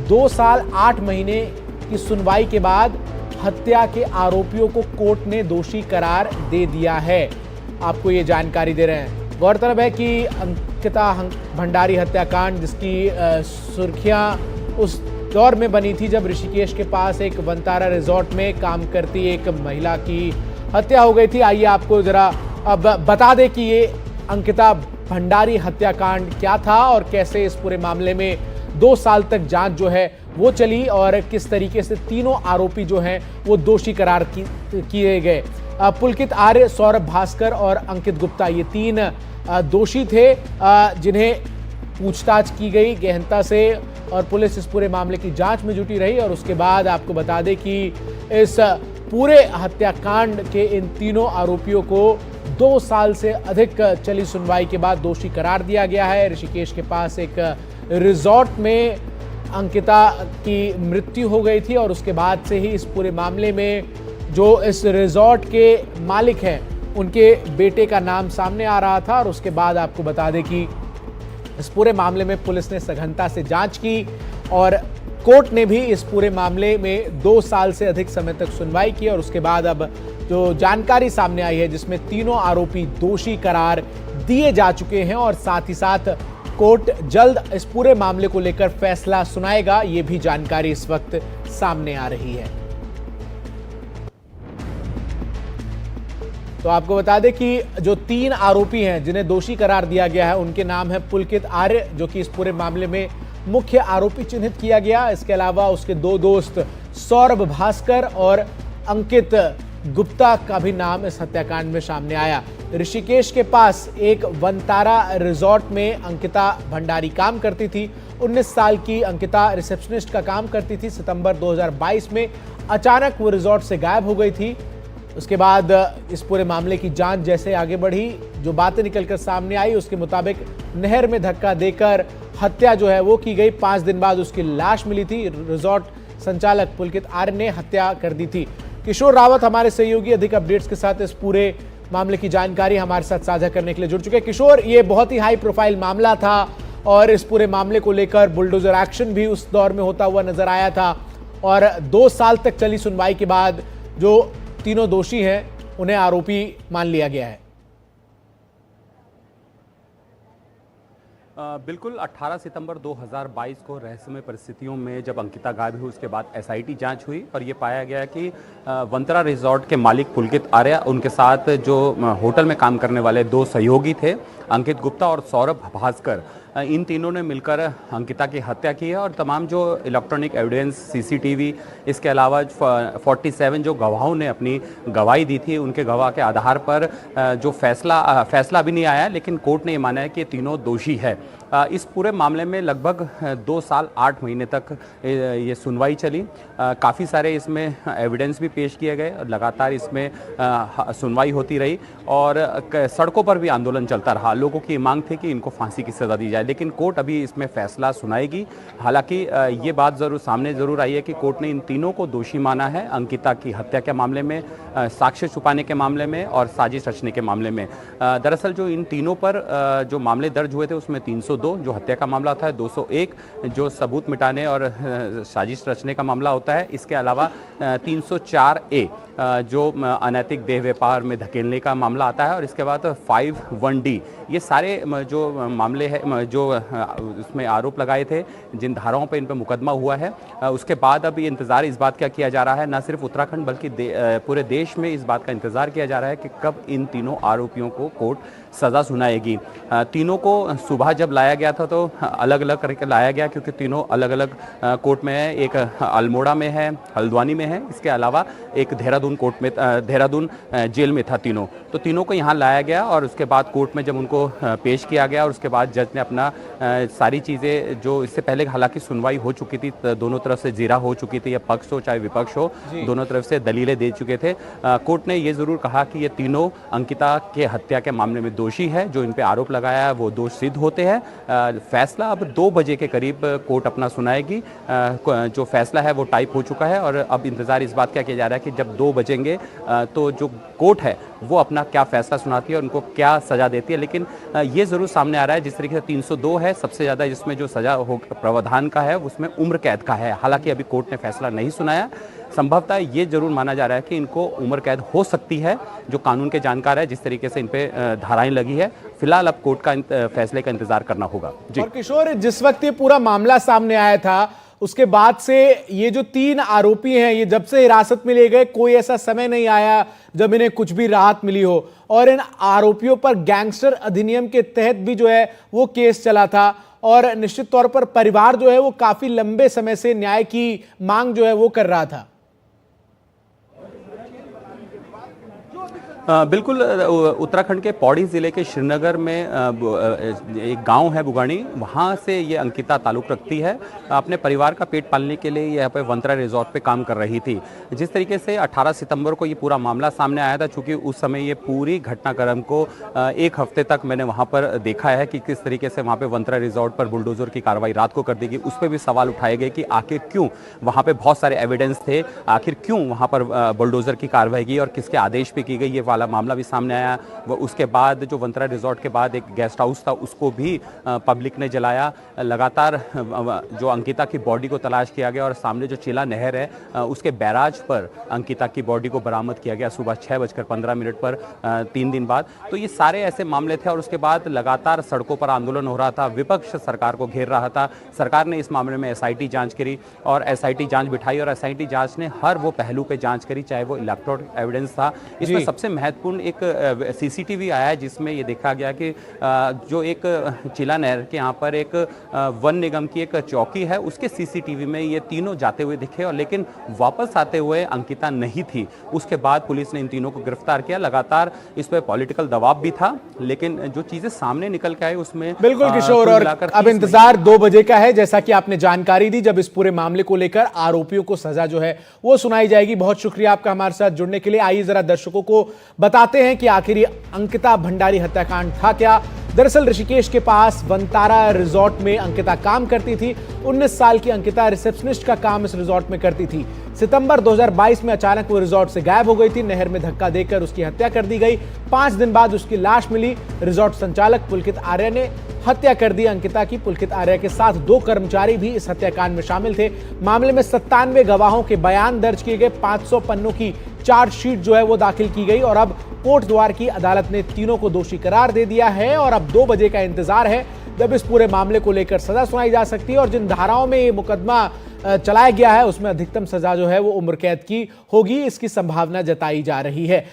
2 साल 8 महीने की सुनवाई के बाद हत्या के आरोपियों को कोर्ट ने दोषी करार दे दिया है। आपको ये जानकारी दे रहे हैं। गौरतलब है कि अंकिता भंडारी हत्याकांड, जिसकी सुर्खियां उस दौर में बनी थी जब ऋषिकेश के पास एक वनतारा रिजॉर्ट में काम करती एक महिला की हत्या हो गई थी। आइए आपको जरा अब बता दें कि ये अंकिता भंडारी हत्याकांड क्या था और कैसे इस पूरे मामले में 2 साल तक जांच जो है वो चली और किस तरीके से तीनों आरोपी जो हैं वो दोषी करार किए गए। पुलकित आर्य, सौरभ भास्कर और अंकित गुप्ता, ये 3 दोषी थे जिन्हें पूछताछ की गई गहनता से और पुलिस इस पूरे मामले की जांच में जुटी रही। और उसके बाद आपको बता दें कि इस पूरे हत्याकांड के इन तीनों आरोपियों को 2 साल से अधिक चली सुनवाई के बाद दोषी करार दिया गया है। ऋषिकेश के पास एक रिजॉर्ट में अंकिता की मृत्यु हो गई थी और उसके बाद से ही इस पूरे मामले में जो इस रिजॉर्ट के मालिक हैं उनके बेटे का नाम सामने आ रहा था। और उसके बाद आपको बता दें कि इस पूरे मामले में पुलिस ने सघनता से जांच की और कोर्ट ने भी इस पूरे मामले में 2 साल से अधिक समय तक सुनवाई की। और उसके बाद अब जो जानकारी सामने आई है जिसमें तीनों आरोपी दोषी करार दिए जा चुके हैं और साथ ही साथ कोर्ट जल्द इस पूरे मामले को लेकर फैसला सुनाएगा, ये भी जानकारी इस वक्त सामने आ रही है। तो आपको बता दें कि जो 3 आरोपी हैं जिन्हें दोषी करार दिया गया है उनके नाम है पुलकित आर्य, जो कि इस पूरे मामले में मुख्य आरोपी चिन्हित किया गया। इसके अलावा उसके 2 दोस्त सौरभ भास्कर और अंकित गुप्ता का भी नाम इस हत्याकांड में सामने आया। ऋषिकेश के पास एक वनतारा रिजॉर्ट में अंकिता भंडारी काम करती थी। 19 साल की अंकिता रिसेप्शनिस्ट का काम करती थी। सितंबर 2022 में अचानक वो रिजॉर्ट से गायब हो गई थी। उसके बाद इस पूरे मामले की जांच जैसे आगे बढ़ी, जो बातें निकलकर सामने आई उसके मुताबिक नहर में धक्का देकर हत्या जो है वो की गई। 5 दिन बाद उसकी लाश मिली थी। रिजॉर्ट संचालक पुलकित आर्य ने हत्या कर दी थी। किशोर रावत हमारे सहयोगी अधिक अपडेट्स के साथ इस पूरे मामले की जानकारी हमारे साथ साझा करने के लिए जुड़ चुके हैं। किशोर, ये बहुत ही हाई प्रोफाइल मामला था और इस पूरे मामले को लेकर बुलडोजर एक्शन भी उस दौर में होता हुआ नजर आया था और 2 साल तक चली सुनवाई के बाद जो तीनों दोषी हैं उन्हें आरोपी मान लिया गया है। बिल्कुल 18 सितंबर 2022 को रहस्यमय परिस्थितियों में जब अंकिता गायब हुई उसके बाद एसआईटी जांच हुई और ये पाया गया कि वनतारा रिजॉर्ट के मालिक पुलकित आर्य, उनके साथ जो होटल में काम करने वाले 2 सहयोगी थे अंकित गुप्ता और सौरभ भास्कर, इन तीनों ने मिलकर अंकिता की हत्या की है। और तमाम जो इलेक्ट्रॉनिक एविडेंस, सीसीटीवी, इसके अलावा 47 जो गवाहों ने अपनी गवाही दी थी उनके गवाह के आधार पर जो फैसला अभी नहीं आया, लेकिन कोर्ट ने ये माना है कि तीनों दोषी है। इस पूरे मामले में लगभग 2 साल 8 महीने तक ये सुनवाई चली। काफ़ी सारे इसमें एविडेंस भी पेश किए गए और लगातार इसमें सुनवाई होती रही और सड़कों पर भी आंदोलन चलता रहा। लोगों की मांग थी कि इनको फांसी की सज़ा दी जाए, लेकिन कोर्ट अभी इसमें फैसला सुनाएगी। हालांकि ये बात सामने ज़रूर आई है कि कोर्ट ने इन तीनों को दोषी माना है, अंकिता की हत्या के मामले में, साक्ष्य छुपाने के मामले में और साजिश रचने के मामले में। दरअसल जो इन तीनों पर जो मामले दर्ज हुए थे उसमें 302 जो हत्या का मामला था, 201 जो सबूत मिटाने और साजिश रचने का मामला होता है, इसके अलावा 304A जो अनैतिक देह व्यापार में धकेलने का मामला आता है और इसके बाद 51D, ये सारे जो मामले हैं जो उसमें आरोप लगाए थे, जिन धाराओं पर इन पर मुकदमा हुआ है। उसके बाद अब ये इंतज़ार इस बात का किया जा रहा है, न सिर्फ उत्तराखंड बल्कि पूरे देश में इस बात का इंतज़ार किया जा रहा है कि कब इन तीनों आरोपियों को कोर्ट सज़ा सुनाएगी। तीनों को सुबह जब लाया गया था तो अलग अलग करके लाया गया, क्योंकि तीनों अलग अलग कोर्ट में है। एक अल्मोड़ा में है, हल्द्वानी में है, इसके अलावा एक देहरादून कोर्ट में, देहरादून जेल में था तीनों। तो तीनों को यहाँ लाया गया और उसके बाद कोर्ट में जब उनको पेश किया गया और उसके बाद जज ने अपना सारी चीज़ें, जो इससे पहले हालांकि सुनवाई हो चुकी थी, दोनों तरफ से जीरा हो चुकी थी, या पक्ष हो चाहे विपक्ष हो, दोनों तरफ से दलीलें दे चुके थे। कोर्ट ने ये ज़रूर कहा कि ये तीनों अंकिता के हत्या के मामले में दोषी है। जो इन पे आरोप लगाया है वो दोष सिद्ध होते हैं फैसला अब 2 बजे के करीब कोर्ट अपना सुनाएगी। जो फैसला है वो टाइप हो चुका है और अब इंतज़ार इस बात का किया जा रहा है कि जब 2 बजेंगे तो जो कोर्ट है वो अपना क्या फैसला सुनाती है और उनको क्या सज़ा देती है। लेकिन ये ज़रूर सामने आ रहा है जिस तरीके से 302 है सबसे ज़्यादा जिसमें जो सज़ा हो प्रावधान का है उसमें उम्र कैद का है। हालांकि अभी कोर्ट ने फैसला नहीं सुनाया। संभवतः ये जरूर माना जा रहा है कि इनको उम्र कैद हो सकती है। जो कानून के जानकार है जिस तरीके से इन पे धाराएं लगी है, फिलहाल अब कोर्ट का फैसले का इंतजार करना होगा। जी और किशोर, जिस वक्त ये पूरा मामला सामने आया था उसके बाद से ये जो 3 आरोपी हैं ये जब से हिरासत में लिए गए कोई ऐसा समय नहीं आया जब इन्हें कुछ भी राहत मिली हो। और इन आरोपियों पर गैंगस्टर अधिनियम के तहत भी जो है वो केस चला था और निश्चित तौर पर परिवार जो है वो काफी लंबे समय से न्याय की मांग जो है वो कर रहा था। बिल्कुल, उत्तराखंड के पौड़ी ज़िले के श्रीनगर में एक गांव है बुगानी, वहां से ये अंकिता ताल्लुक़ रखती है। अपने परिवार का पेट पालने के लिए यहाँ पे वंत्रा रिजॉर्ट पे काम कर रही थी। जिस तरीके से 18 सितंबर को ये पूरा मामला सामने आया था, चूँकि उस समय ये पूरी घटनाक्रम को 1 हफ्ते तक मैंने वहाँ पर देखा है कि किस तरीके से वहाँ पर वंत्रा रिजॉर्ट पर बुलडोजर की कार्रवाई रात को कर दी गई। उस पर भी सवाल उठाए गए कि आखिर क्यों वहाँ पर बहुत सारे एविडेंस थे, आखिर क्यों वहाँ पर बुलडोजर की कार्रवाई की और किसके आदेश पर की गई, ये वाला मामला भी सामने आया। उसके बाद जो वंत्रा रिजॉर्ट के बाद एक गेस्ट हाउस था उसको भी पब्लिक ने जलाया। लगातार जो अंकिता की बॉडी को तलाश किया गया और सामने जो चिला नहर है उसके बैराज पर अंकिता की बॉडी को बरामद किया गया सुबह 6:15 पर 3 दिन बाद। तो ये सारे ऐसे मामले थे और उसके बाद लगातार सड़कों पर आंदोलन हो रहा था, विपक्ष सरकार को घेर रहा था। सरकार ने इस मामले में SIT जांच करी और SIT जांच बिठाई और SIT जांच ने हर वो पहलू पे जांच करी, चाहे वो इलेक्ट्रॉनिक एविडेंस था। इसमें सबसे महत्वपूर्ण एक CCTV आया है जिसमें ये देखा गया कि जो एक चिला नहर के यहाँ पर एक वन निगम की एक चौकी है उसके CCTV में ये तीनों जाते हुए दिखे और लेकिन वापस आते हुए अंकिता नहीं थी। उसके बाद पुलिस ने इन तीनों को गिरफ्तार किया। लगातार इस पर पॉलिटिकल दबाव भी था, लेकिन जो चीजें सामने निकल के आई उसमें बिल्कुल किशोर, और अब इंतजार 2 बजे का है जैसा कि आपने जानकारी दी, जब इस पूरे मामले को लेकर आरोपियों को सजा जो है वो सुनाई जाएगी। बहुत शुक्रिया आपका हमारे साथ जुड़ने के लिए। आइए जरा दर्शकों को बताते हैं कि आखिर ये अंकिता भंडारी हत्याकांड था क्या। दरअसल ऋषिकेश के पास वंतारा रिजॉर्ट में अंकिता काम करती थी। 19 साल की अंकिता रिसेप्शनिस्ट का काम इस रिजॉर्ट में करती थी। सितंबर 2022 में अचानक वो रिजॉर्ट से गायब हो गई थी। नहर में धक्का देकर उसकी हत्या कर दी गई। 5 दिन बाद उसकी लाश मिली। रिजॉर्ट संचालक पुलकित आर्य ने हत्या कर दी अंकिता की। पुलकित आर्य के साथ 2 कर्मचारी भी इस हत्याकांड में शामिल थे। मामले में 97 गवाहों के बयान दर्ज किए गए। 500 पन्नों की चार्जशीट जो है वो दाखिल की गई और अब कोट द्वार की अदालत ने तीनों को दोषी करार दे दिया है और अब 2 बजे का इंतजार है जब इस पूरे मामले को लेकर सजा सुनाई जा सकती है। और जिन धाराओं में ये मुकदमा चलाया गया है उसमें अधिकतम सजा जो है वो उम्र कैद की होगी, इसकी संभावना जताई जा रही है।